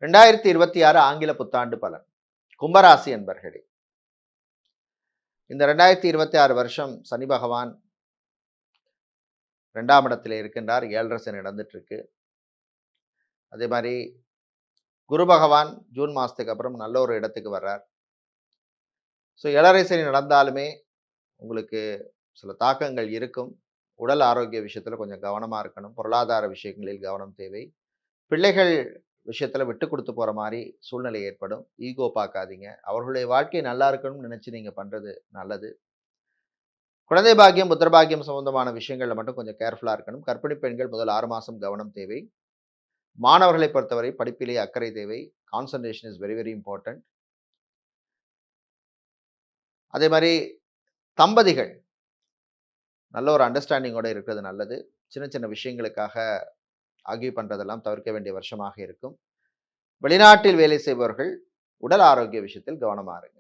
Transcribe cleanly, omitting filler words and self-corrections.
2026 ஆங்கில புத்தாண்டு பலன். கும்பராசி என்பர்களே, இந்த 2026 வருஷம் சனி பகவான் 2ஆம் இடத்திலே இருக்கின்றார். 7.5 சனி நடந்துட்டு இருக்கு. அதே மாதிரி குரு பகவான் ஜூன் மாசத்துக்கு அப்புறம் நல்ல ஒரு இடத்துக்கு வர்றார். ஸோ 7.5 சனி நடந்தாலுமே உங்களுக்கு சில தாக்கங்கள் இருக்கும். உடல் ஆரோக்கிய விஷயத்துல கொஞ்சம் கவனமா இருக்கணும். பொருளாதார விஷயங்களில் கவனம் தேவை. பிள்ளைகள் விஷயத்துல விட்டு கொடுத்து போற மாதிரி சூழ்நிலை ஏற்படும். ஈகோ பார்க்காதீங்க. அவர்களுடைய வாழ்க்கை நல்லா இருக்கணும்னு நினைச்சு நீங்க பண்றது நல்லது. குழந்தை பாக்கியம், புத்திர பாக்கியம் சம்பந்தமான விஷயங்கள்ல மட்டும் கொஞ்சம் கேர்ஃபுல்லா இருக்கணும். கர்ப்பிணி பெண்கள் முதல் 6 மாசம் கவனம் தேவை. மாணவர்களை பொறுத்தவரை படிப்பிலே அக்கறை தேவை. Concentration is very very important. அதே மாதிரி தம்பதிகள் நல்ல ஒரு அண்டர்ஸ்டாண்டிங்கோட இருக்கிறது நல்லது. சின்ன சின்ன விஷயங்களுக்காக ஆர்கியூ பண்றதெல்லாம் தவிர்க்க வேண்டிய வருஷமாக இருக்கும். வெளிநாட்டில் வேலை செய்பவர்கள் உடல் ஆரோக்கிய விஷயத்தில் கவனமா இருங்க.